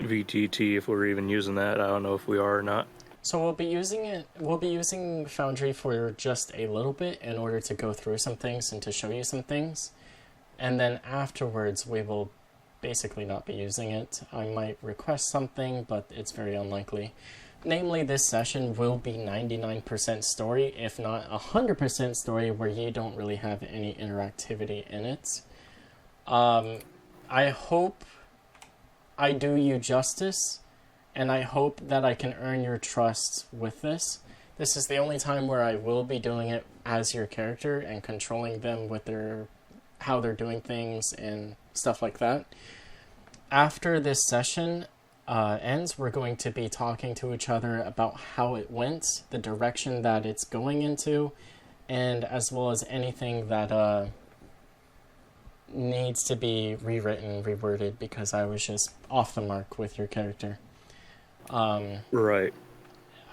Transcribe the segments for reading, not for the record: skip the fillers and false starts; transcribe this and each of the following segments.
VTT if we're even using that. I don't know if we are or not. So we'll be using it. We'll be using Foundry for just a little bit in order to go through some things and to show you some things, and then afterwards we will basically not be using it. I might request something, but it's very unlikely. Namely, this session will be 99% story, if not 100% story, where you don't really have any interactivity in it. I hope I do you justice, and I hope that I can earn your trust with this. This is the only time where I will be doing it as your character and controlling them with how they're doing things and stuff like that. After this session ends, we're going to be talking to each other about how it went, the direction that it's going into, and as well as anything that needs to be rewritten, reworded, because I was just off the mark with your character. Right.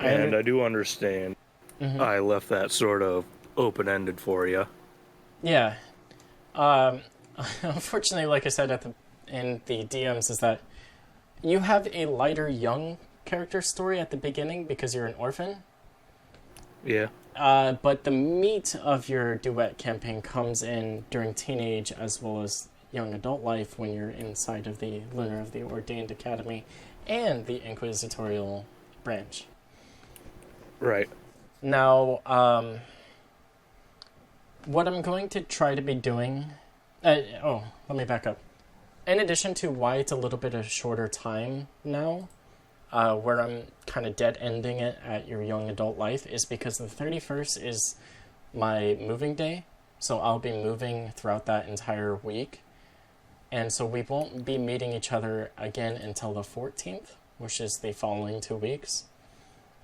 And I do understand. Mm-hmm. I left that sort of open-ended for you. Yeah. Unfortunately, like I said in the DMs, is that you have a lighter young character story at the beginning because you're an orphan. Yeah. But the meat of your duet campaign comes in during teenage as well as young adult life when you're inside of the Lunar of the Ordained Academy and the Inquisitorial branch. Right. Now, what I'm going to try to be doing... let me back up. In addition to why it's a little bit of shorter time now, where I'm kind of dead-ending it at your young adult life, is because the 31st is my moving day, so I'll be moving throughout that entire week. And so we won't be meeting each other again until the 14th, which is the following 2 weeks.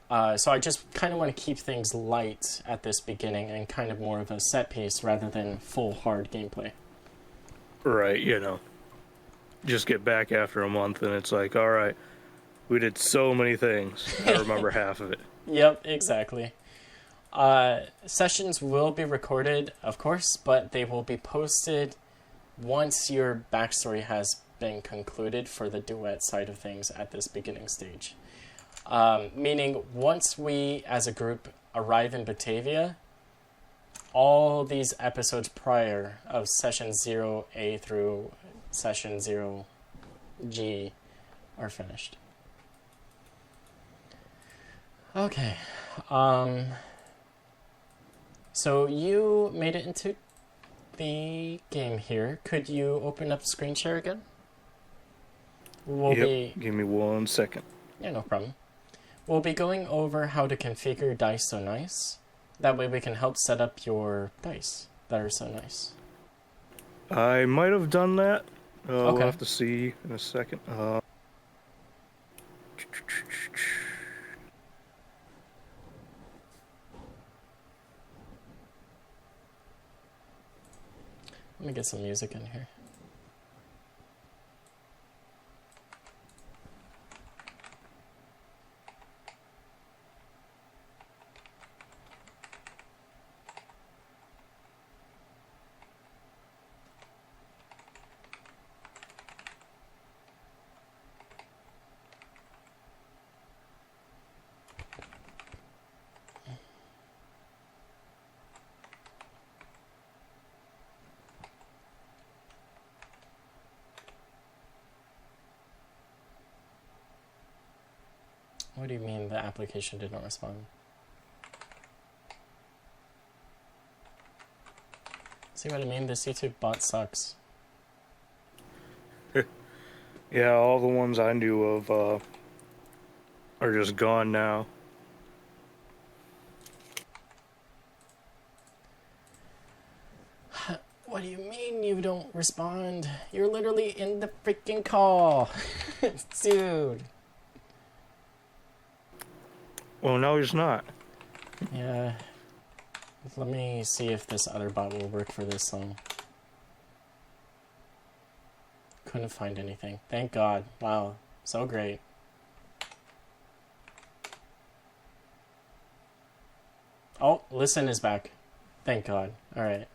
So I just kind of want to keep things light at this beginning and kind of more of a set piece rather than full hard gameplay. Right, just get back after a month and it's like, all right, we did so many things. I remember half of it. Yep, exactly. Sessions will be recorded, of course, but they will be posted once your backstory has been concluded for the duet side of things at this beginning stage. Meaning, once we, as a group, arrive in Batavia, all these episodes prior of Session 0A through Session 0G are finished. Okay. So you made it into the game here. Could you open up screen share again? Give me 1 second. Yeah, no problem. We'll be going over how to configure Dice So Nice. That way we can help set up your dice that are so nice. I might have done that. Okay. We'll have to see in a second. Let me get some music in here. What do you mean the application did not respond? See what I mean? This YouTube bot sucks. Yeah, all the ones I knew of are just gone now. What do you mean you don't respond? You're literally in the freaking call. Dude. Well, no, he's not. Yeah. Let me see if this other bot will work for this song. Couldn't find anything. Thank God. Wow. So great. Oh, listen is back. Thank God. Alright.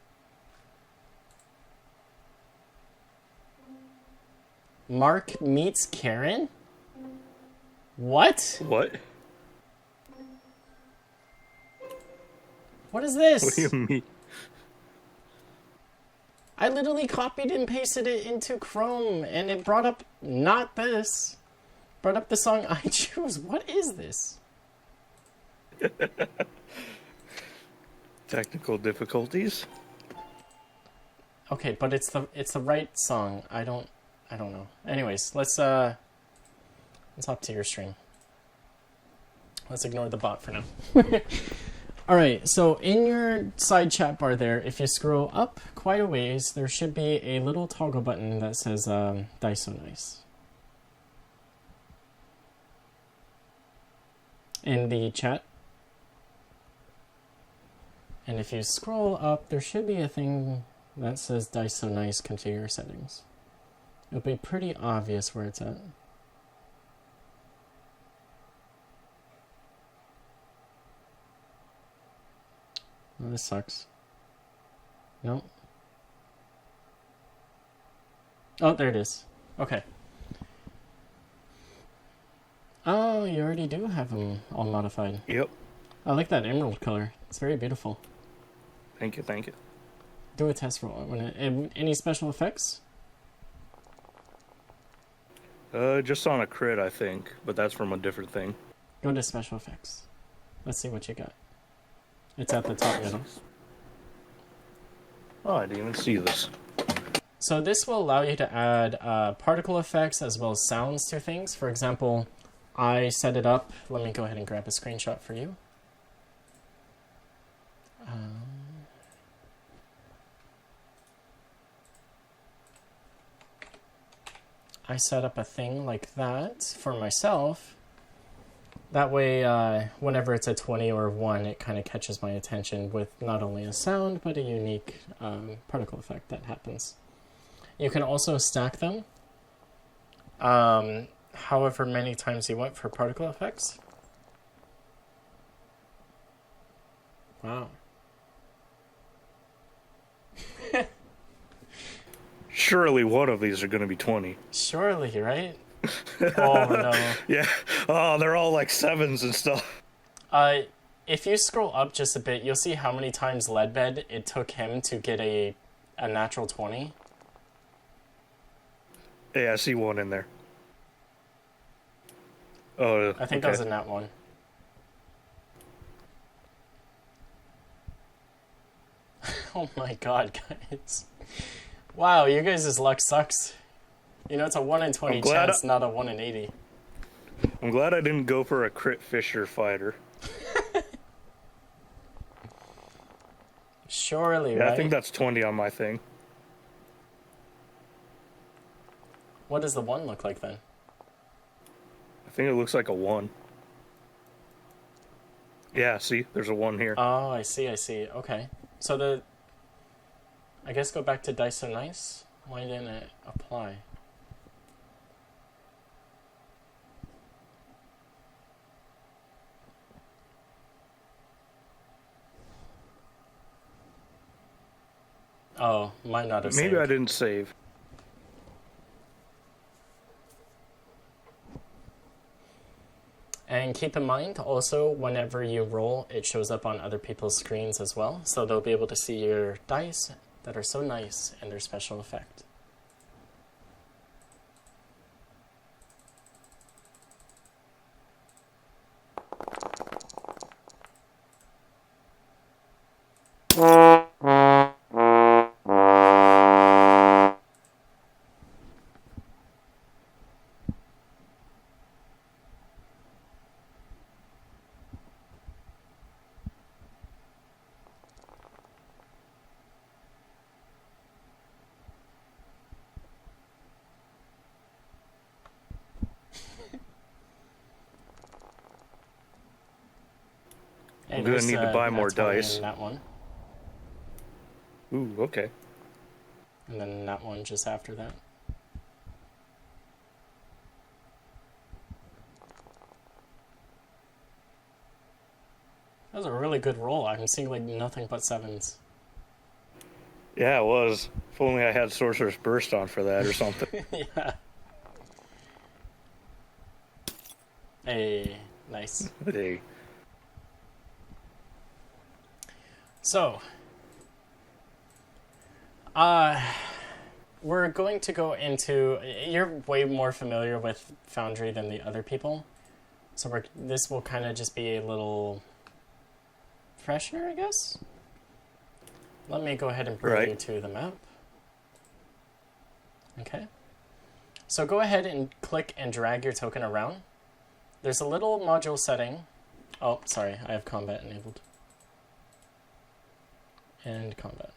Mark meets Karen? What? What? What is this? What do you mean? I literally copied and pasted it into Chrome, and it brought up not this. Brought up the song I Choose. What is this? Technical difficulties? Okay, but it's the right song. I don't know. Anyways, let's hop to your stream. Let's ignore the bot for now. All right, so in your side chat bar there, if you scroll up quite a ways, there should be a little toggle button that says Dice So Nice. In the chat. And if you scroll up, there should be a thing that says Dice So Nice Configure Settings. It'll be pretty obvious where it's at. Oh, this sucks. Nope. Oh, there it is. Okay. Oh, you already do have them all modified. Yep. I like that emerald color. It's very beautiful. Thank you, thank you. Do a test roll. Any special effects? Just on a crit, I think, but that's from a different thing. Go to special effects. Let's see what you got. It's at the top middle. Oh, I didn't even see this. So this will allow you to add particle effects as well as sounds to things. For example, I set it up. Let me go ahead and grab a screenshot for you. I set up a thing like that for myself. That way, whenever it's a 20 or a 1, it kind of catches my attention with not only a sound, but a unique particle effect that happens. You can also stack them, however many times you want for particle effects. Wow. Surely one of these are going to be 20. Surely, right? Oh, no. Yeah. Oh, they're all like 7s and stuff. If you scroll up just a bit, you'll see how many times Leadbed it took him to get a natural 20. Yeah, I see one in there. Oh, I think that was a nat 1. Oh my god, guys. Wow, you guys' luck sucks. You know, it's a 1 in 20 chance, not a 1 in 80. I'm glad I didn't go for a crit Fisher fighter. Surely, yeah, right? I think that's 20 on my thing. What does the 1 look like then? I think it looks like a 1. Yeah, see? There's a 1 here. Oh, I see. Okay. So I guess go back to Dice So Nice. Why didn't it apply? Oh, might not have saved. Maybe I didn't save. And keep in mind, also, whenever you roll, it shows up on other people's screens as well. So they'll be able to see your dice that are so nice and their special effect. I'm going to need to buy more dice. That one. Ooh, okay. And then that one just after that. That was a really good roll. I'm seeing like nothing but 7s. Yeah, it was. If only I had Sorcerer's Burst on for that or something. Yeah. Hey, nice. Hey. So, we're going to go into... You're way more familiar with Foundry than the other people. So this will kind of just be a little fresher, I guess? Let me go ahead and bring you to the map. Okay. So go ahead and click and drag your token around. There's a little module setting. Oh, sorry, I have combat enabled. And combat.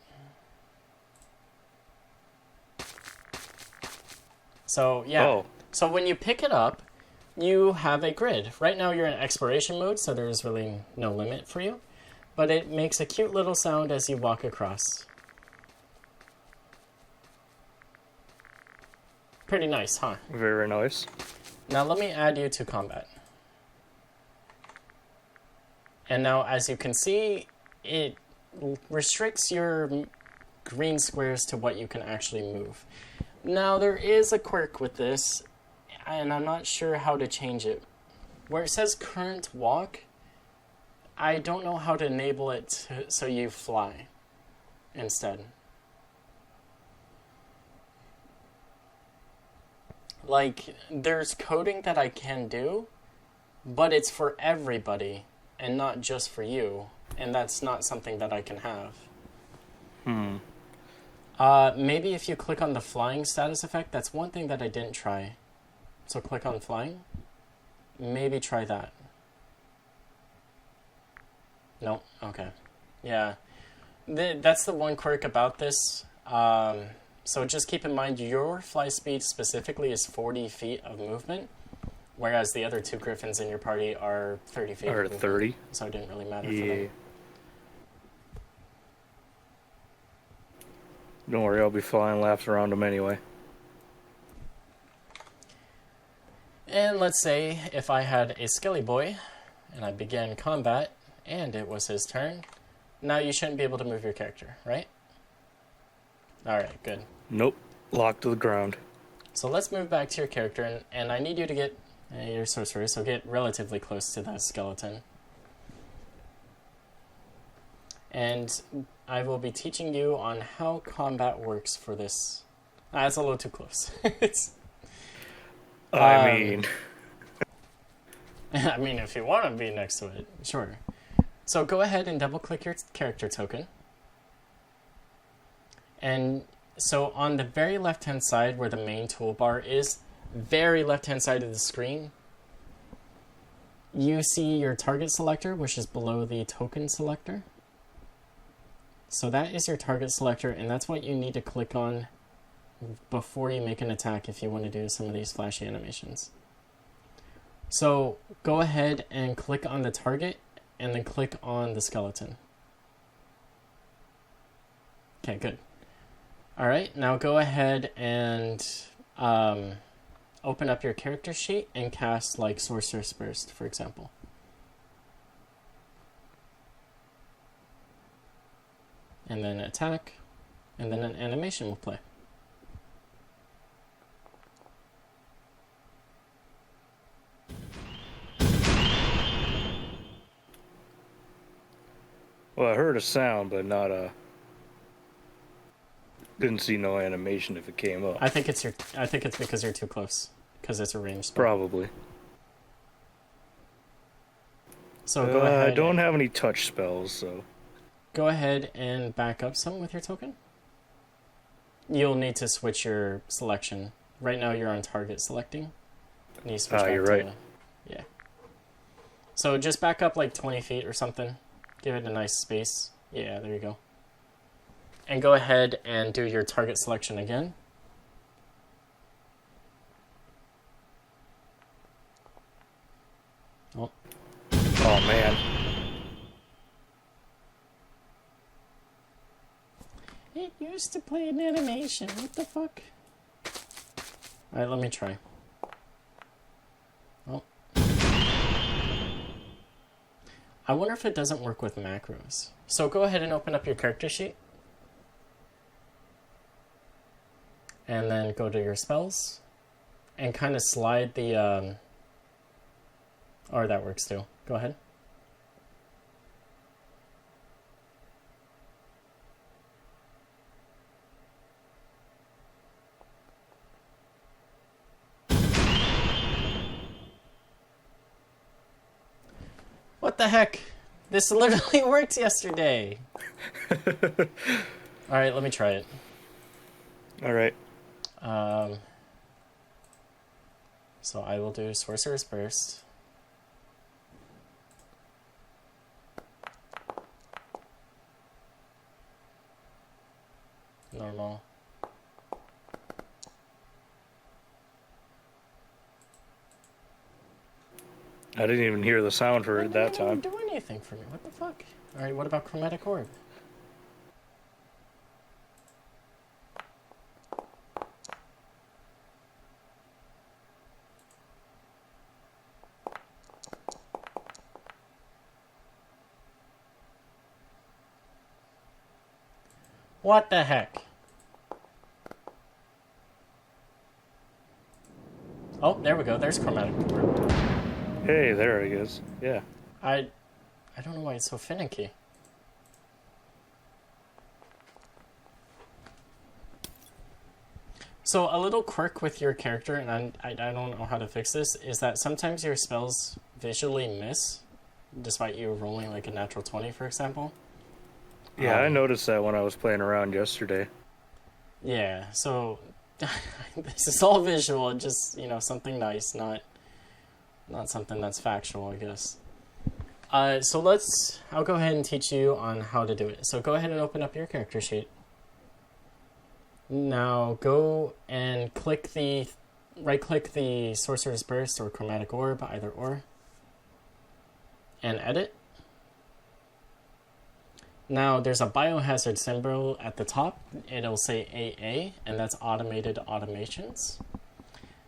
So, yeah. Oh. So when you pick it up, you have a grid. Right now you're in exploration mode, so there's really no limit for you. But it makes a cute little sound as you walk across. Pretty nice, huh? Very nice. Now let me add you to combat. And now, as you can see, it restricts your green squares to what you can actually move. Now, there is a quirk with this, and I'm not sure how to change it. Where it says current walk, I don't know how to enable it so you fly instead. Like, there's coding that I can do, but it's for everybody and not just for you, and that's not something that I can have. Maybe if you click on the flying status effect, that's one thing that I didn't try. So click on flying. Maybe try that. No? Okay. Yeah. That's the one quirk about this. So just keep in mind your fly speed specifically is 40 feet of movement, whereas the other two griffins in your party are 30 feet. Or 30. So it didn't really matter for them. Don't worry, I'll be flying laps around them anyway. And let's say if I had a Skelly Boy and I began combat and it was his turn, now you shouldn't be able to move your character, right? Alright, good. Nope. Locked to the ground. So let's move back to your character, and I need you to get your sorcerer, so get relatively close to that skeleton. And I will be teaching you on how combat works for this. It's a little too close. I mean... I mean, if you want to be next to it, sure. So go ahead and double-click your character token. And so on the very left-hand side where the main toolbar is, very left-hand side of the screen, you see your target selector, which is below the token selector. So that is your target selector, and that's what you need to click on before you make an attack if you want to do some of these flashy animations. So go ahead and click on the target, and then click on the skeleton. Okay, good. Alright, now go ahead and open up your character sheet and cast like Sorcerer's Burst, for example. And then attack, and then an animation will play. Well, I heard a sound, but not a... Didn't see no animation if it came up. I think it's because you're too close, because it's a ranged spell. Probably. So go ahead. I don't have any touch spells, so... Go ahead and back up some with your token. You'll need to switch your selection. Right now you're on target selecting. And you switch back you're to, right. Yeah. So just back up like 20 feet or something. Give it a nice space. Yeah, there you go. And go ahead and do your target selection again. Oh. Oh, man. It used to play an animation. What the fuck? Alright, let me try. Oh. I wonder if it doesn't work with macros. So go ahead and open up your character sheet. And then go to your spells. And kind of slide the Or that works too. Go ahead. What the heck? This literally worked yesterday. Alright, let me try it. Alright. So I will do Sorcerer's Burst. Normal. I didn't even hear the sound for it that time. It didn't do anything for me. What the fuck? Alright, what about Chromatic Orb? What the heck? Oh, there we go. There's Chromatic Orb. Hey, there it is. Yeah. I don't know why it's so finicky. So a little quirk with your character, and I don't know how to fix this, is that sometimes your spells visually miss, despite you rolling like a natural 20, for example. Yeah, I noticed that when I was playing around yesterday. Yeah, so this is all visual, just, something nice, not something that's factual, I guess. So I'll go ahead and teach you on how to do it. So go ahead and open up your character sheet. Now go and right-click the Sorcerer's Burst or Chromatic Orb, either or, and edit. Now there's a biohazard symbol at the top. It'll say AA, and that's Automated Automations.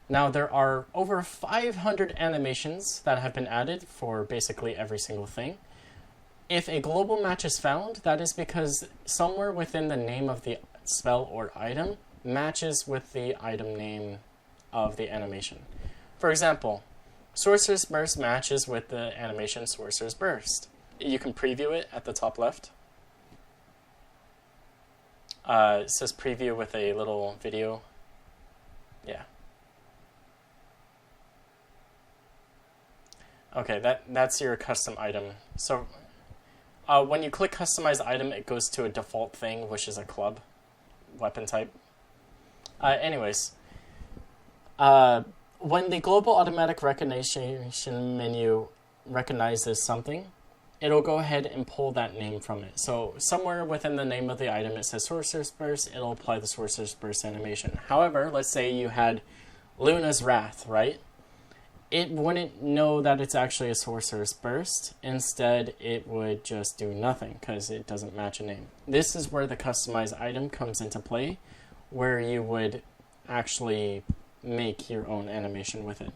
Now there are over 500 animations that have been added for basically every single thing. If a global match is found, that is because somewhere within the name of the spell or item matches with the item name of the animation. For example, Sorcerer's Burst matches with the animation Sorcerer's Burst. You can preview it at the top left. It says preview with a little video. Yeah. Okay, that's your custom item. So when you click customize item, it goes to a default thing, which is a club weapon type. Anyways, when the global automatic recognition menu recognizes something, it'll go ahead and pull that name from it. So somewhere within the name of the item, it says Sorcerer's Burst, it'll apply the Sorcerer's Burst animation. However, let's say you had Luna's Wrath, right? It wouldn't know that it's actually a Sorcerer's Burst. Instead, it would just do nothing because it doesn't match a name. This is where the customized item comes into play, where you would actually make your own animation with it.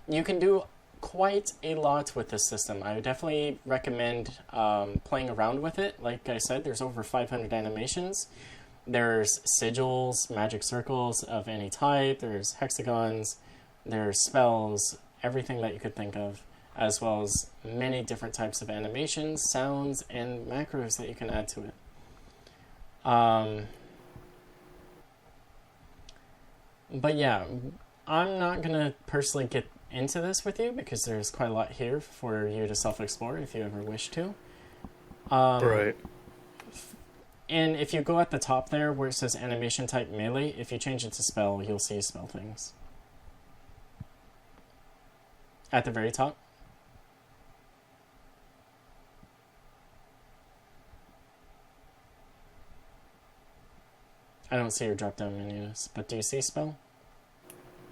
You can do quite a lot with this system. I would definitely recommend playing around with it. Like I said, there's over 500 animations. There's sigils, magic circles of any type, there's hexagons, there's spells, everything that you could think of, as well as many different types of animations, sounds, and macros that you can add to it. But yeah, I'm not going to personally get into this with you because there's quite a lot here for you to self-explore if you ever wish to. Right. And if you go at the top there where it says animation type melee, if you change it to spell, you'll see spell things. At the very top. I don't see your drop-down menus, but do you see spell?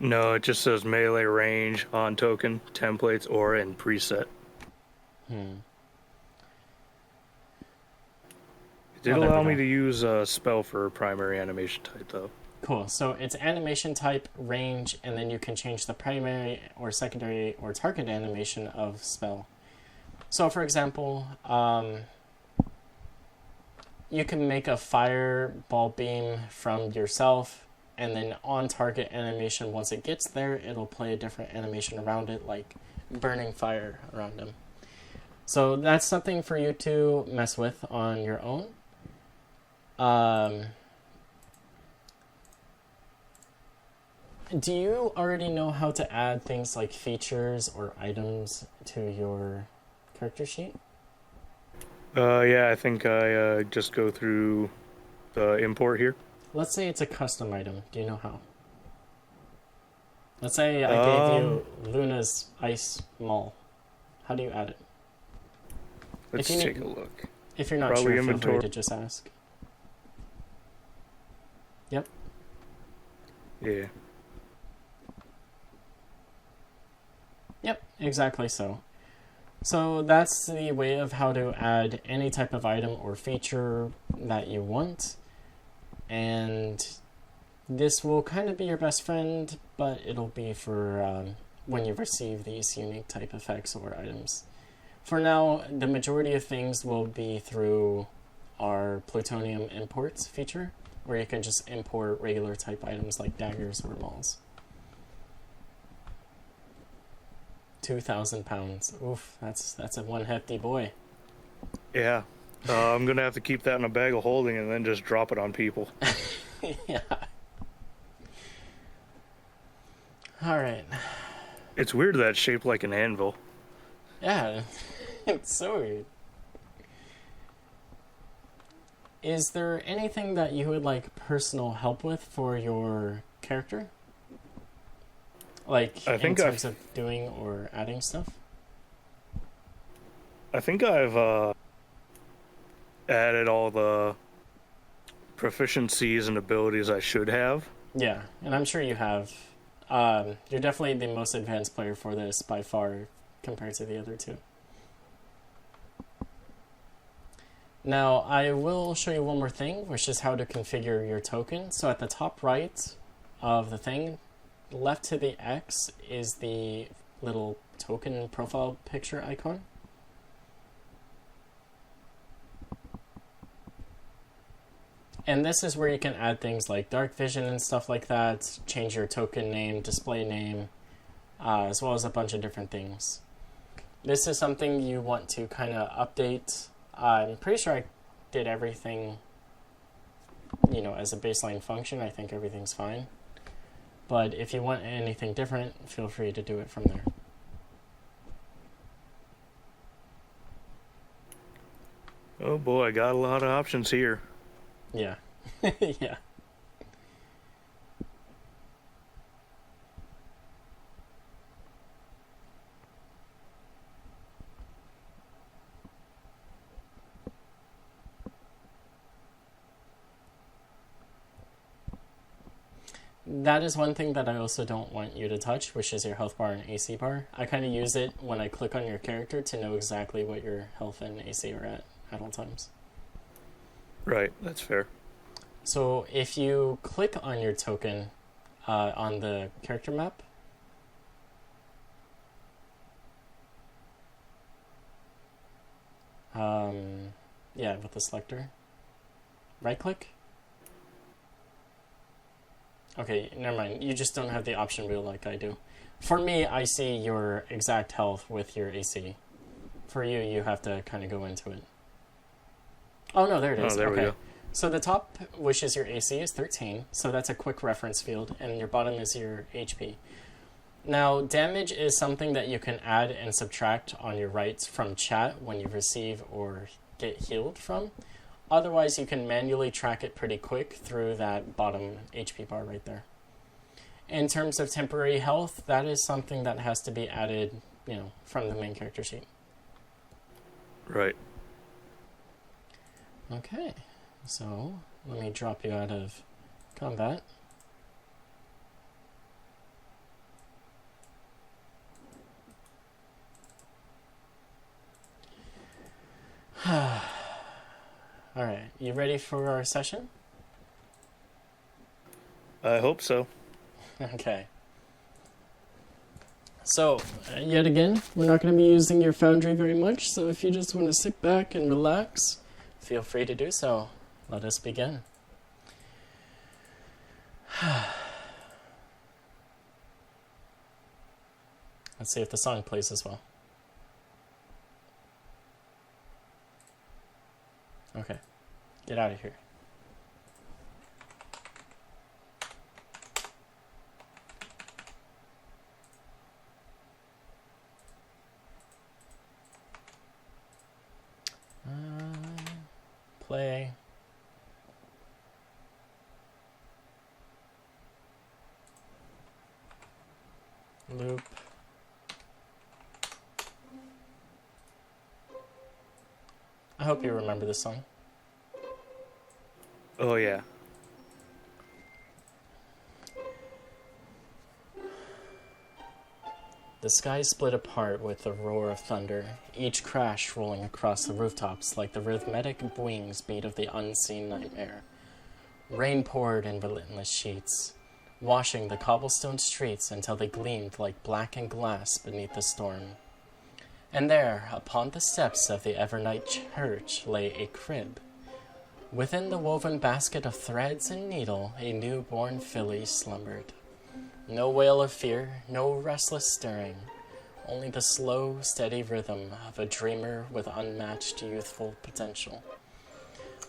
No, it just says melee range, on token, templates, or in preset. It did allow me to use a spell for primary animation type, though. Cool. So it's animation type, range, and then you can change the primary or secondary or target animation of spell. So, for example, you can make a fireball beam from yourself and then on target animation, once it gets there, it'll play a different animation around it, like burning fire around him. So that's something for you to mess with on your own. Do you already know how to add things like features or items to your character sheet? Yeah, I think I just go through the import here. Let's say it's a custom item. Do you know how? Let's say I gave you Luna's ice mall. How do you add it? Let's take a look. If you're not Probably sure, feel inventory. free to just ask. Yep. Yeah. Yep, exactly so. So that's the way of how to add any type of item or feature that you want. And this will kind of be your best friend, but it'll be for when you receive these unique type effects or items. For now, the majority of things will be through our plutonium imports feature, where you can just import regular type items like daggers or malls. 2,000 pounds. Oof, that's a one hefty boy. Yeah. I'm gonna have to keep that in a bag of holding and then just drop it on people. Yeah. Alright. It's weird that it's shaped like an anvil. Yeah, it's so weird. Is there anything that you would like personal help with for your character? Like, I think in terms of doing or adding stuff? I think I've added all the proficiencies and abilities I should have. Yeah, and I'm sure you have. You're definitely the most advanced player for this by far compared to the other two. Now, I will show you one more thing, which is how to configure your token. So at the top right of the thing, left to the X is the little token profile picture icon. And this is where you can add things like dark vision and stuff like that, change your token name, display name, as well as a bunch of different things. This is something you want to kind of update. I'm pretty sure I did everything, as a baseline function. I think everything's fine. But if you want anything different, feel free to do it from there. Oh boy, I got a lot of options here. Yeah. Yeah. That is one thing that I also don't want you to touch, which is your health bar and AC bar. I kind of use it when I click on your character to know exactly what your health and AC are at all times. Right, that's fair. So if you click on your token on the character map, with the selector, right click. Okay, never mind. You just don't have the option wheel like I do. For me, I see your exact health with your AC. For you, you have to kind of go into it. Oh, no, there it is. Oh, there we go. So the top, which is your AC, is 13. So that's a quick reference field. And your bottom is your HP. Now, damage is something that you can add and subtract on your right from chat when you receive or get healed from. Otherwise, you can manually track it pretty quick through that bottom HP bar right there. In terms of temporary health, that is something that has to be added, from the main character sheet. Right. Okay, so let me drop you out of combat. Alright, you ready for our session? I hope so. Okay. So, yet again, we're not going to be using your foundry very much, so if you just want to sit back and relax, feel free to do so. Let us begin. Let's see if the song plays as well. Okay, get out of here. Play. Loop. I hope you remember this song. Oh, yeah. The sky split apart with the roar of thunder, each crash rolling across the rooftops like the rhythmic wings beat of the unseen nightmare. Rain poured in relentless sheets, washing the cobblestone streets until they gleamed like blackened glass beneath the storm. And there, upon the steps of the Evernight Church, lay a crib. Within the woven basket of threads and needle, a newborn filly slumbered. No wail of fear, no restless stirring, only the slow, steady rhythm of a dreamer with unmatched youthful potential.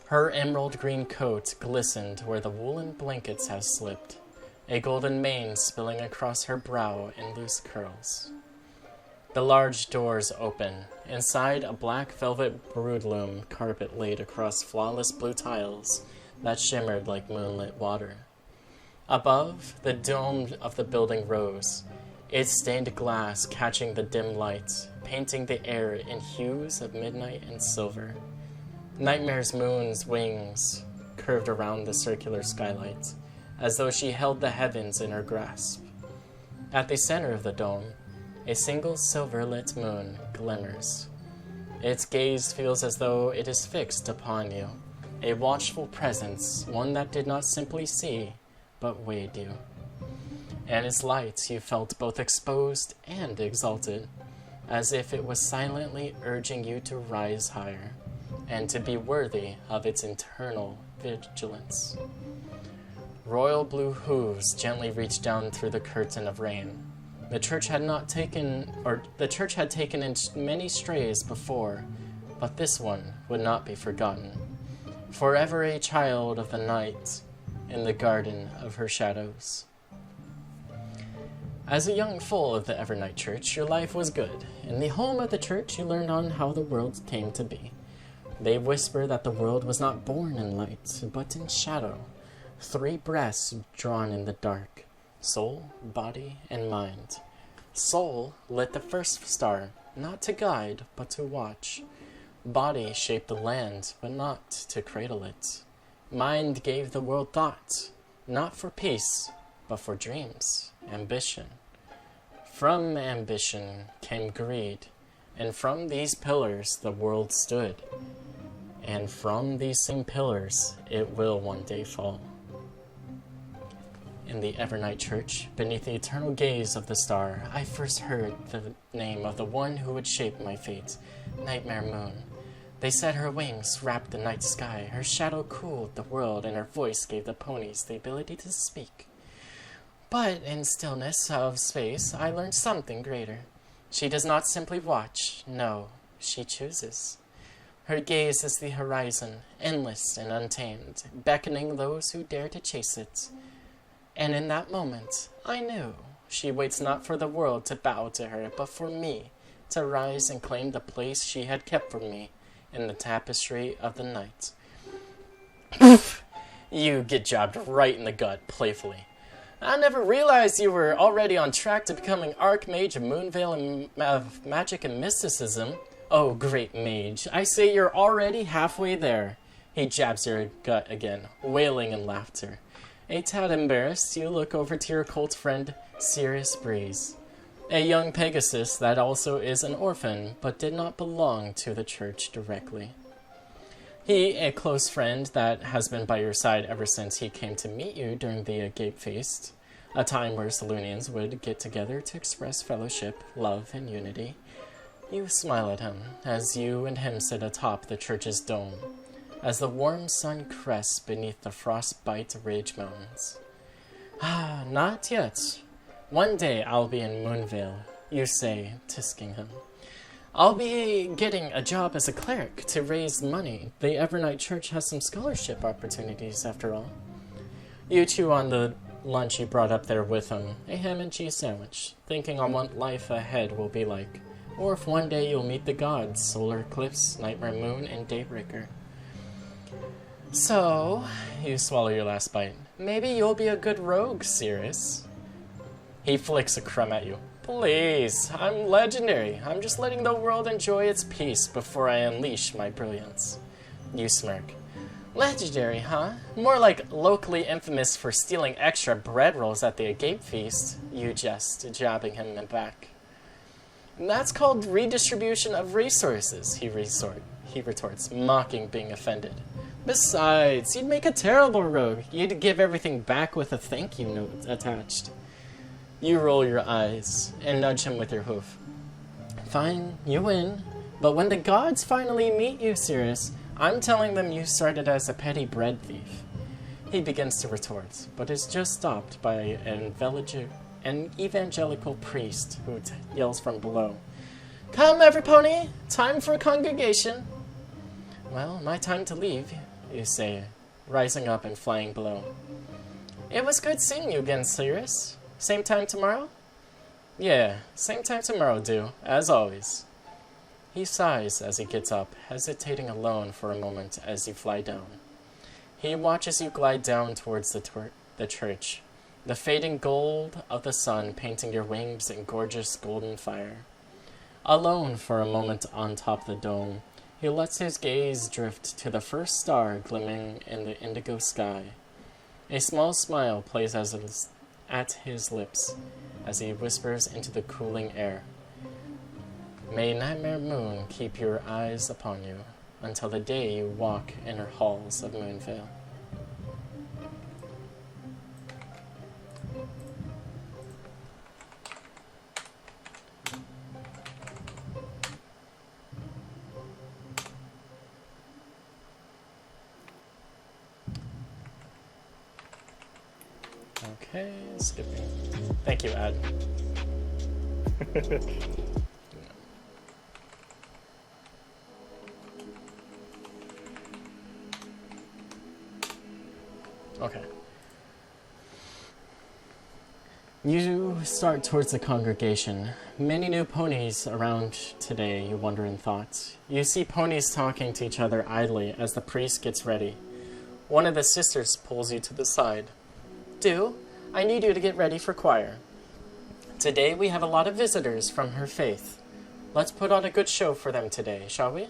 Her emerald green coat glistened where the woolen blankets had slipped, a golden mane spilling across her brow in loose curls. The large doors open. Inside, a black velvet broodloom carpet laid across flawless blue tiles that shimmered like moonlit water. Above, the dome of the building rose, its stained glass catching the dim light, painting the air in hues of midnight and silver. Nightmare's moon's wings curved around the circular skylight, as though she held the heavens in her grasp. At the center of the dome, a single silver-lit moon glimmers. Its gaze feels as though it is fixed upon you, a watchful presence, one that did not simply see, but weighed you. And its light you felt both exposed and exalted, as if it was silently urging you to rise higher, and to be worthy of its eternal vigilance. Royal blue hooves gently reached down through the curtain of rain. The church had taken in many strays before, but this one would not be forgotten. Forever a child of the night, in the garden of her shadows. As a young foal of the Evernight Church, your life was good. In the home of the church, you learned on how the world came to be. They whisper that the world was not born in light, but in shadow. 3 breaths drawn in the dark. Soul, body, and mind. Soul lit the first star, not to guide, but to watch. Body shaped the land, but not to cradle it. Mind gave the world thought, not for peace, but for dreams, ambition. From ambition came greed, and from these pillars the world stood. And from these same pillars it will one day fall. In the Evernight Church, beneath the eternal gaze of the star, I first heard the name of the one who would shape my fate, Nightmare Moon. They said her wings wrapped the night sky, her shadow cooled the world, and her voice gave the ponies the ability to speak. But in stillness of space, I learned something greater. She does not simply watch, no, she chooses. Her gaze is the horizon, endless and untamed, beckoning those who dare to chase it. And in that moment, I knew she waits not for the world to bow to her, but for me to rise and claim the place she had kept for me in the tapestry of the night. You get jabbed right in the gut, playfully. I never realized you were already on track to becoming Archmage of Moonveil and of Magic and Mysticism. Oh, great mage, I say you're already halfway there. He jabs your gut again, wailing in laughter. A tad embarrassed, you look over to your cult friend, Sirius Breeze. A young Pegasus that also is an orphan, but did not belong to the church directly. He, a close friend that has been by your side ever since he came to meet you during the Agape Feast, a time where Selunians would get together to express fellowship, love, and unity. You smile at him, as you and him sit atop the church's dome, as the warm sun crests beneath the frostbite ridge mountains. Not yet. One day I'll be in Moonvale, you say, tisking him. I'll be getting a job as a cleric to raise money. The Evernight Church has some scholarship opportunities, after all. You chew on the lunch you brought up there with him, a ham and cheese sandwich, thinking on what life ahead will be like, or if one day you'll meet the gods, solar eclipse, nightmare moon, and daybreaker. So, you swallow your last bite. Maybe you'll be a good rogue, Sirius. He flicks a crumb at you. Please, I'm legendary. I'm just letting the world enjoy its peace before I unleash my brilliance. You smirk. Legendary, huh? More like locally infamous for stealing extra bread rolls at the agape feast, you jest, jabbing him in the back. That's called redistribution of resources, he retorts, mocking being offended. Besides, you'd make a terrible rogue. You'd give everything back with a thank you note attached. You roll your eyes and nudge him with your hoof. Fine, you win. But when the gods finally meet you, Sirius, I'm telling them you started as a petty bread thief. He begins to retort, but is just stopped by an evangelical priest who yells from below. Come, every pony! Time for congregation! Well, my time to leave, you say, rising up and flying below. It was good seeing you again, Sirius. Same time tomorrow? Yeah, same time tomorrow, do, as always. He sighs as he gets up, hesitating alone for a moment as you fly down. He watches you glide down towards the church, the fading gold of the sun painting your wings in gorgeous golden fire. Alone for a moment on top of the dome, he lets his gaze drift to the first star glimmering in the indigo sky. A small smile plays at his lips as he whispers into the cooling air. May Nightmare Moon keep your eyes upon you until the day you walk in her halls of Moonvale. Okay, skipping. Thank you, Ad. Okay. You start towards the congregation. Many new ponies around today, you wonder in thought. You see ponies talking to each other idly as the priest gets ready. One of the sisters pulls you to the side. Do, I need you to get ready for choir. Today we have a lot of visitors from her faith. Let's put on a good show for them today, shall we?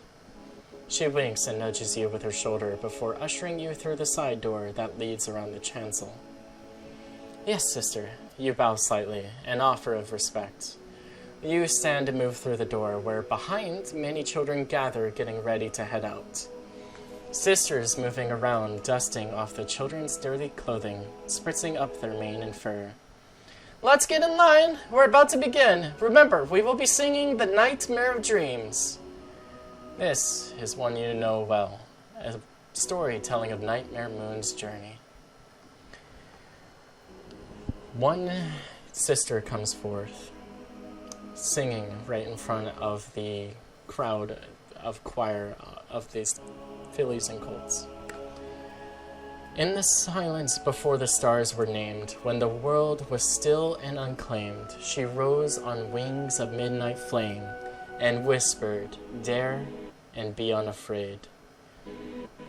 She winks and nudges you with her shoulder before ushering you through the side door that leads around the chancel. Yes, sister, you bow slightly, an offer of respect. You stand and move through the door, where behind many children gather getting ready to head out. Sisters moving around, dusting off the children's dirty clothing, spritzing up their mane and fur. Let's get in line! We're about to begin! Remember, we will be singing The Nightmare of Dreams. This is one you know well, a story telling of Nightmare Moon's journey. One sister comes forth, singing right in front of the crowd of choir of these fillies and colts. In the silence before the stars were named, when the world was still and unclaimed, she rose on wings of midnight flame and whispered, "Dare and be unafraid."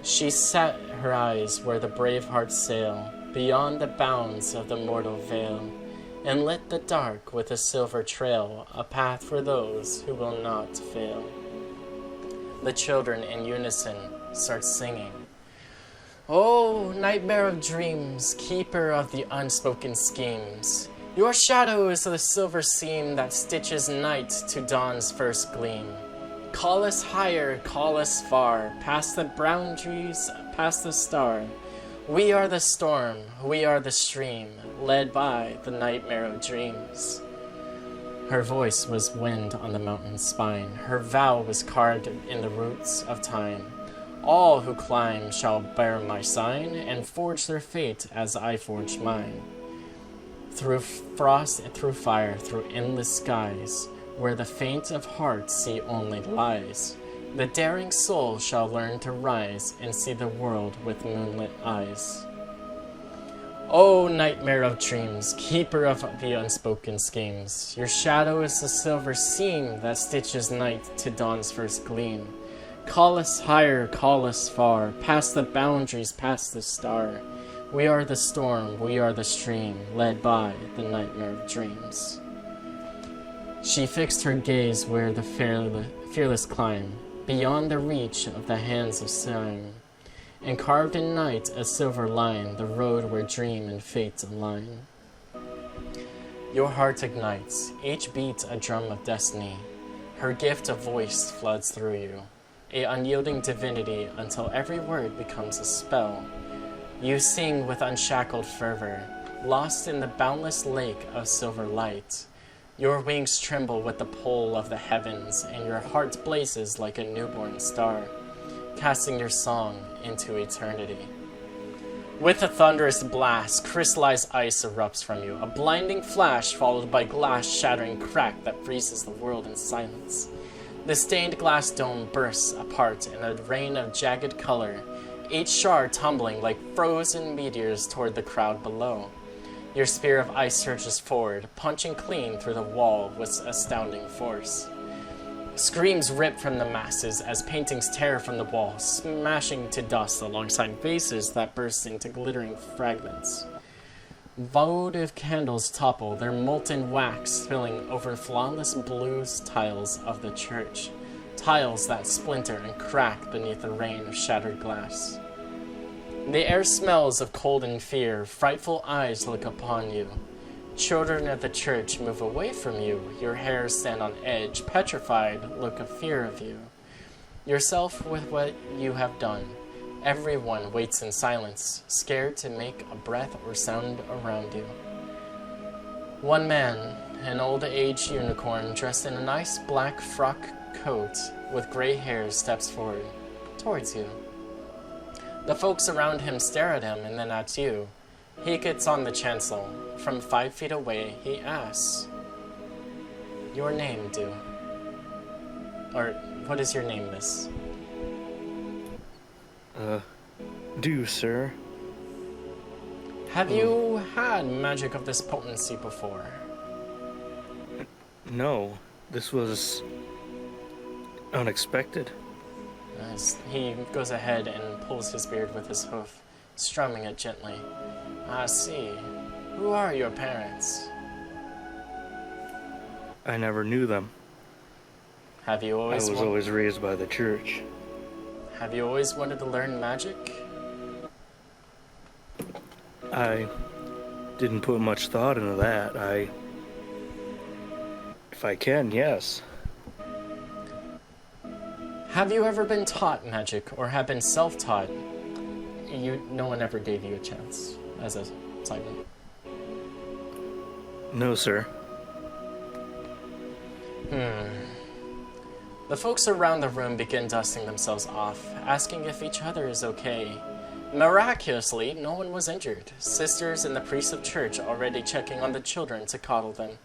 She set her eyes where the brave hearts sail, beyond the bounds of the mortal veil, and lit the dark with a silver trail, a path for those who will not fail. The children in unison start singing. Oh, nightmare of dreams, keeper of the unspoken schemes, your shadow is the silver seam that stitches night to dawn's first gleam. Call us higher, call us far, past the brown trees, past the star. We are the storm, we are the stream, led by the nightmare of dreams. Her voice was wind on the mountain's spine. Her vow was carved in the roots of time. All who climb shall bear my sign and forge their fate as I forged mine. Through frost and through fire, through endless skies, where the faint of heart see only lies, the daring soul shall learn to rise and see the world with moonlit eyes. O nightmare of dreams, keeper of the unspoken schemes, your shadow is the silver seam that stitches night to dawn's first gleam. Call us higher, call us far, past the boundaries, past the star. We are the storm, we are the stream, led by the nightmare of dreams. She fixed her gaze where the fearless climb, beyond the reach of the hands of time, and carved in night a silver line, the road where dream and fate align. Your heart ignites, each beat a drum of destiny. Her gift of voice floods through you, a unyielding divinity until every word becomes a spell. You sing with unshackled fervor, lost in the boundless lake of silver light. Your wings tremble with the pull of the heavens, and your heart blazes like a newborn star, casting your song into eternity. With a thunderous blast, crystallized ice erupts from you, a blinding flash followed by glass-shattering crack that freezes the world in silence. The stained glass dome bursts apart in a rain of jagged color, each shard tumbling like frozen meteors toward the crowd below. Your spear of ice surges forward, punching clean through the wall with astounding force. Screams rip from the masses as paintings tear from the wall, smashing to dust alongside vases that burst into glittering fragments. Votive candles topple, their molten wax spilling over flawless blues tiles of the church, tiles that splinter and crack beneath the rain of shattered glass. The air smells of cold and fear, frightful eyes look upon you. Children of the church move away from you, your hairs stand on edge, petrified look of fear of you. Yourself with what you have done. Everyone waits in silence, scared to make a breath or sound around you. One man, an old-age unicorn dressed in a nice black frock coat with gray hair, steps forward, towards you. The folks around him stare at him and then at you. He gets on the chancel. From 5 feet away, he asks, "Your name, do?" Or, what is your name, miss? Do, sir. Have you had magic of this potency before? No, this was unexpected. As he goes ahead and pulls his beard with his hoof, strumming it gently. I see. Who are your parents? I never knew them. Have you I always was always raised by the church. Have you always wanted to learn magic? I didn't put much thought into that. If I can, yes. Have you ever been taught magic or have been self-taught? No one ever gave you a chance as a side note. No, sir. The folks around the room begin dusting themselves off, asking if each other is okay. Miraculously, no one was injured. Sisters and the priest of church already checking on the children to coddle them.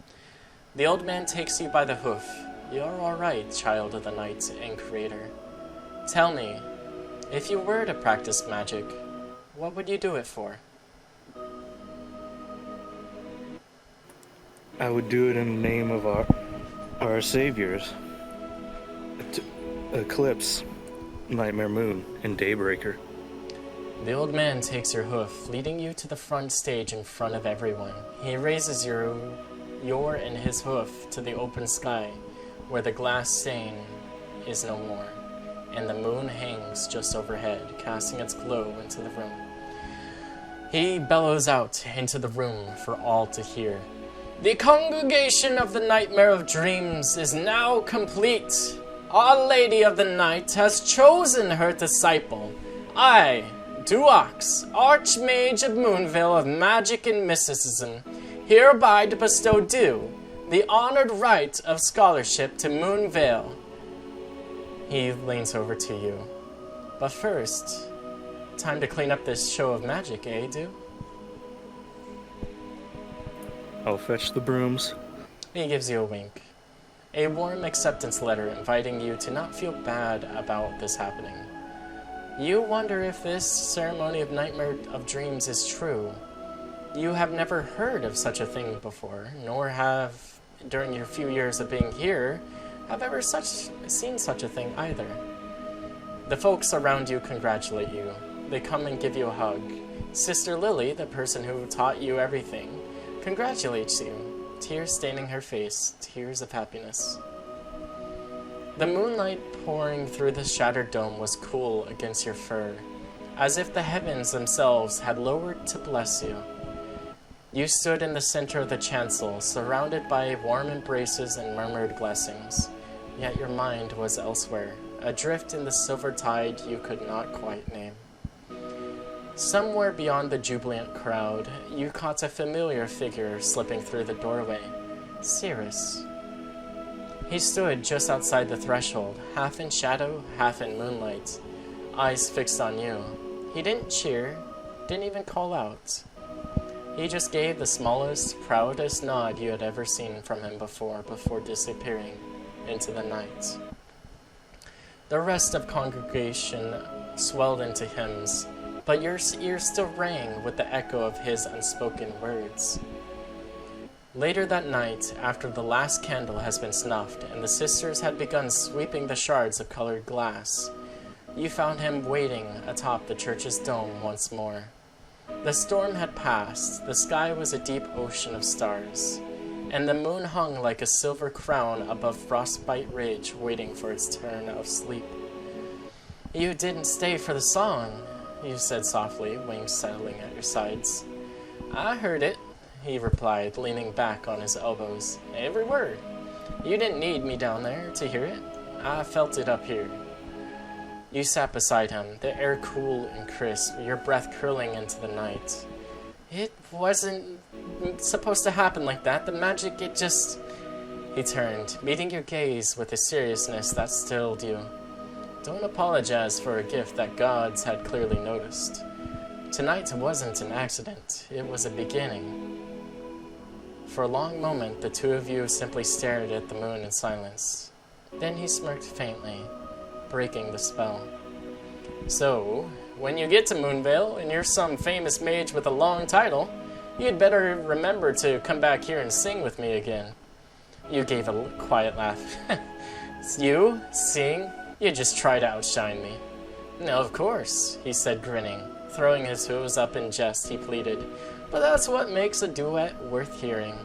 The old man takes you by the hoof. You're all right, child of the night and creator. Tell me, if you were to practice magic, what would you do it for? I would do it in the name of our saviors. Eclipse, Nightmare Moon, and Daybreaker. The old man takes your hoof, leading you to the front stage in front of everyone. He raises your and his hoof to the open sky, where the glass stain is no more, and the moon hangs just overhead, casting its glow into the room. He bellows out into the room for all to hear. The congregation of the Nightmare of Dreams is now complete. Our Lady of the Night has chosen her disciple. I, Duox, Archmage of Moonvale of Magic and Mysticism, hereby to bestow due the honored right of scholarship to Moonvale. He leans over to you. But first, time to clean up this show of magic, eh, Du? I'll fetch the brooms. He gives you a wink. A warm acceptance letter inviting you to not feel bad about this happening. You wonder if this ceremony of nightmare of dreams is true. You have never heard of such a thing before, nor have, during your few years of being here, have ever seen such a thing either. The folks around you congratulate you. They come and give you a hug. Sister Lily, the person who taught you everything, congratulates you, tears staining her face, tears of happiness. The moonlight pouring through the shattered dome was cool against your fur, as if the heavens themselves had lowered to bless you. You stood in the center of the chancel, surrounded by warm embraces and murmured blessings, yet your mind was elsewhere, adrift in the silver tide you could not quite name. Somewhere beyond the jubilant crowd, you caught a familiar figure slipping through the doorway. Cirrus. He stood just outside the threshold, half in shadow, half in moonlight, eyes fixed on you. He didn't cheer, didn't even call out. He just gave the smallest, proudest nod you had ever seen from him before disappearing into the night. The rest of congregation swelled into hymns, but your ears still rang with the echo of his unspoken words. Later that night, after the last candle has been snuffed and the sisters had begun sweeping the shards of colored glass, you found him waiting atop the church's dome once more. The storm had passed, the sky was a deep ocean of stars, and the moon hung like a silver crown above Frostbite Ridge waiting for its turn of sleep. "You didn't stay for the song," you said softly, wings settling at your sides. "I heard it," he replied, leaning back on his elbows. "Every word. You didn't need me down there to hear it. I felt it up here." You sat beside him, the air cool and crisp, your breath curling into the night. "It wasn't supposed to happen like that. The magic, it just..." He turned, meeting your gaze with a seriousness that stilled you. "Don't apologize for a gift that gods had clearly noticed. Tonight wasn't an accident. It was a beginning." For a long moment, the two of you simply stared at the moon in silence. Then he smirked faintly, breaking the spell. "So, when you get to Moonvale and you're some famous mage with a long title, you'd better remember to come back here and sing with me again." You gave a quiet laugh. "You? Sing? You just try to outshine me." "No, of course," he said, grinning. Throwing his hooves up in jest, he pleaded, "But that's what makes a duet worth hearing."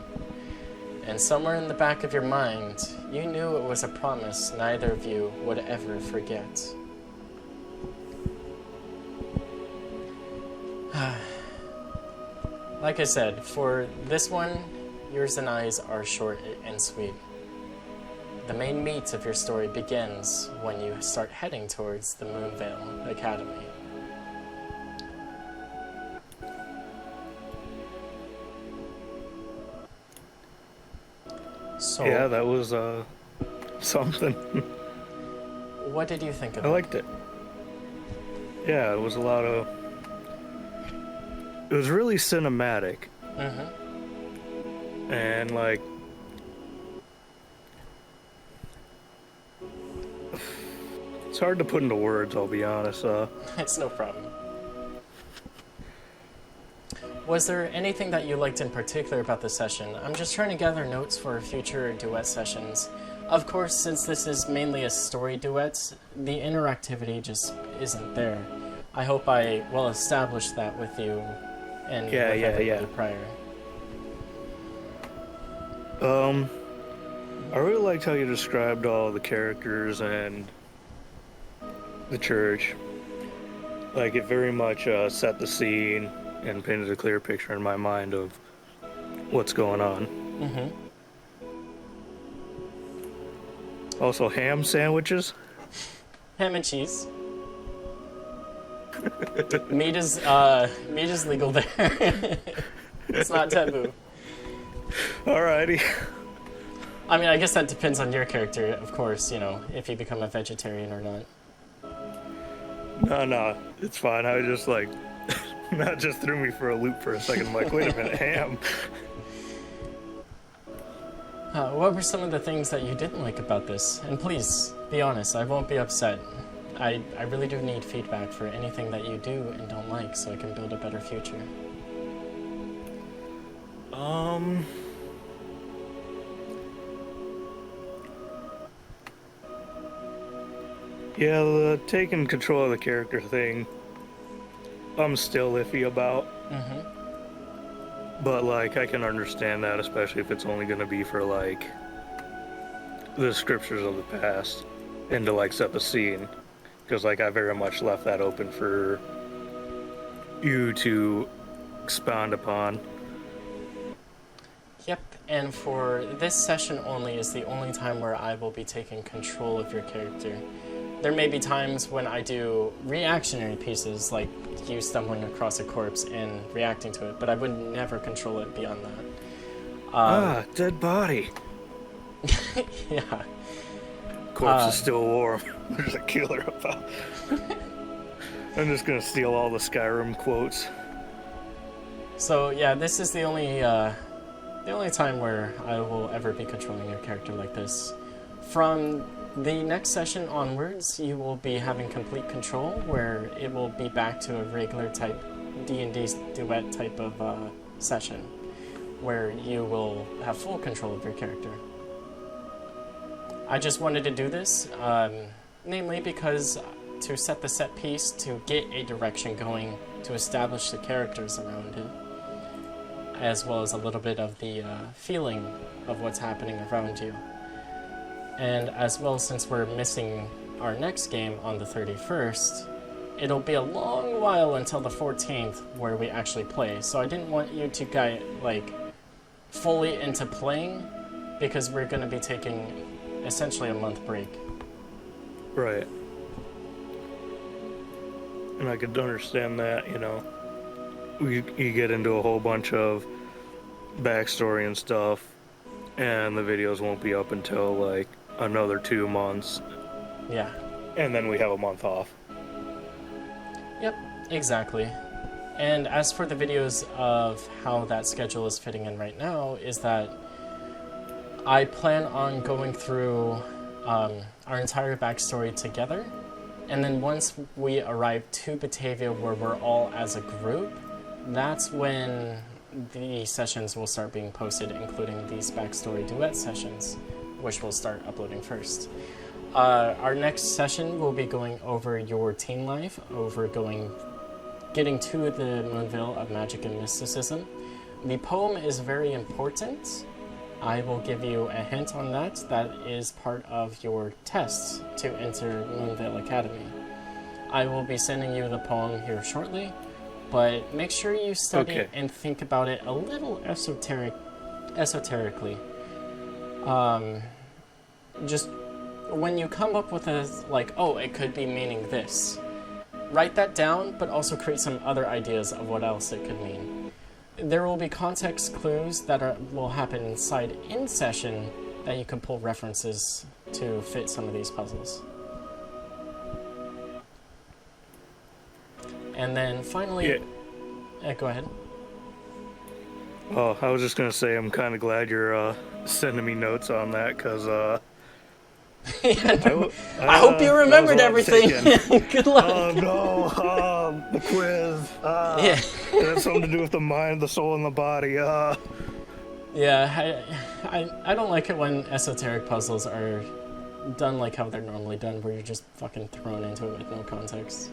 And somewhere in the back of your mind, you knew it was a promise neither of you would ever forget. Like I said, for this one, yours and I's are short and sweet. The main meat of your story begins when you start heading towards the Moonvale Academy. So, Yeah, that was something. What did you think of I it? liked it. Yeah, it was a lot of... It was really cinematic. Mm-hmm. And, like... It's hard to put into words, I'll be honest. It's no problem. Was there anything that you liked in particular about the session? I'm just trying to gather notes for future duet sessions. Of course, since this is mainly a story duet, the interactivity just isn't there. I hope I well established that with you and with everybody prior. I really liked how you described all the characters and the church. Like, it very much set the scene and painted a clear picture in my mind of what's going on. Mm-hmm. Also, ham sandwiches. Ham and cheese. meat is legal there. It's not taboo. Alrighty. I mean, I guess that depends on your character, of course, you know, if you become a vegetarian or not. No, it's fine. I was just like, that just threw me for a loop for a second. I'm like, wait a minute, ham. What were some of the things that you didn't like about this? And please, be honest, I won't be upset. I really do need feedback for anything that you do and don't like so I can build a better future. Yeah, the taking control of the character thing, I'm still iffy about. But, like, I can understand that, especially if it's only going to be for, like, the scriptures of the past and to, like, set the scene. Because, like, I very much left that open for you to expound upon. Yep, and for this session only is the only time where I will be taking control of your character. There may be times when I do reactionary pieces, like you stumbling across a corpse and reacting to it, but I would never control it beyond that. Dead body. Yeah. Corpse is still warm. There's a killer about. I'm just gonna steal all the Skyrim quotes. So yeah, this is the only time where I will ever be controlling your character like this. From the next session onwards, you will be having complete control, where it will be back to a regular type D&D duet type of session, where you will have full control of your character. I just wanted to do this, namely because to set the set piece, to get a direction going, to establish the characters around it, as well as a little bit of the feeling of what's happening around you. And as well, since we're missing our next game on the 31st, it'll be a long while until the 14th where we actually play. So I didn't want you to get, like, fully into playing, because we're going to be taking essentially a month break. Right. And I could understand that, you know. You get into a whole bunch of backstory and stuff, and the videos won't be up until, like, another 2 months. Yeah. And then we have a month off. Yep, exactly. And as for the videos of how that schedule is fitting in right now, is that I plan on going through our entire backstory together, and then once we arrive to Batavia where we're all as a group, that's when the sessions will start being posted, including these backstory duet sessions, which we'll start uploading first. Our next session will be going over your teen life, getting to the Moonville of Magic and Mysticism. The poem is very important. I will give you a hint on that. That is part of your test to enter Moonville Academy. I will be sending you the poem here shortly, but make sure you study and think about it a little esoterically. Just when you come up with a, like, oh, it could be meaning this, write that down, but also create some other ideas of what else it could mean. There will be context clues that will happen inside in session that you can pull references to fit some of these puzzles. And then finally, go ahead. Oh, I was just gonna say I'm kind of glad you're sending me notes on that, because I hope you remembered everything. Good luck. Oh no, the quiz. Yeah. It has something to do with the mind, the soul, and the body. Yeah, I don't like it when esoteric puzzles are done like how they're normally done, where you're just fucking thrown into it with no context.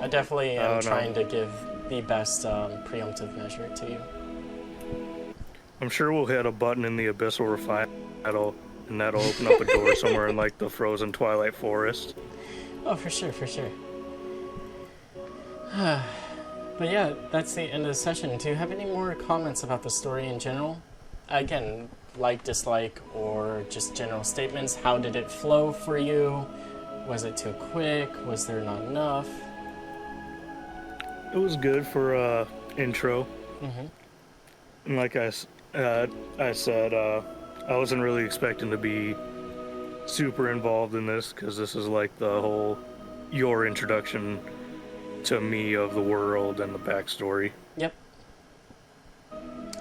I definitely am trying to give the best preemptive measure to you. I'm sure we'll hit a button in the abyssal refine and that'll open up a door somewhere in, like, the frozen twilight forest. Oh, for sure, for sure. But yeah, that's the end of the session. Do you have any more comments about the story in general? Again, like, dislike, or just general statements. How did it flow for you? Was it too quick? Was there not enough? It was good for intro. Mm-hmm. And like I said, I wasn't really expecting to be super involved in this, because this is like the whole your introduction to me of the world and the backstory. Yep.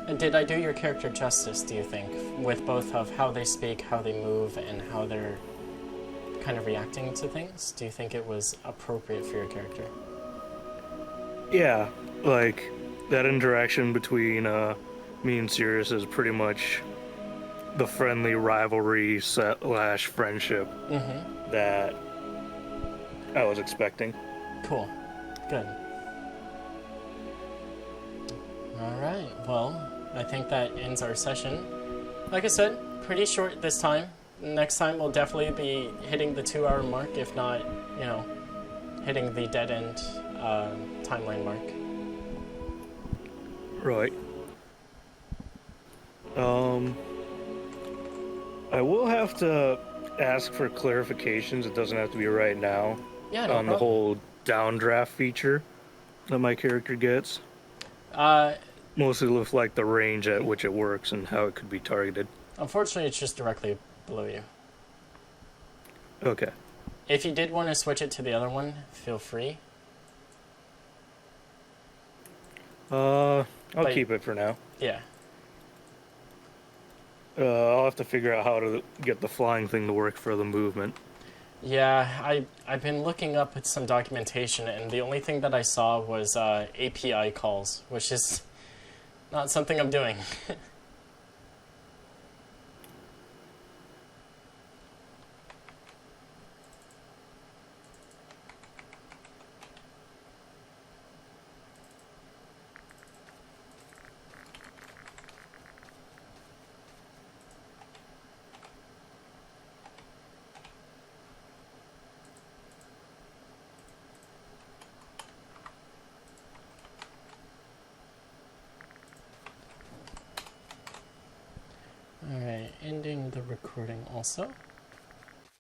And did I do your character justice, do you think? With both of how they speak, how they move, and how they're kind of reacting to things? Do you think it was appropriate for your character? Yeah, like that interaction between me and Sirius is pretty much the friendly rivalry slash friendship Mm-hmm. that I was expecting. Cool. Good. Alright, well, I think that ends our session. Like I said, pretty short this time. Next time we'll definitely be hitting the 2-hour mark, if not, you know, hitting the dead end timeline mark. Right. I will have to ask for clarifications. It doesn't have to be right now. Yeah, no on the problem. whole downdraft feature that my character gets. Uh, Mostly with like the range at which it works and how it could be targeted. Unfortunately, it's just directly below you. Okay. If you did want to switch it to the other one, feel free. I'll keep it for now. Yeah. I'll have to figure out how to get the flying thing to work for the movement. Yeah, I've been looking up at some documentation, and the only thing that I saw was API calls, which is not something I'm doing. Alright, ending the recording also.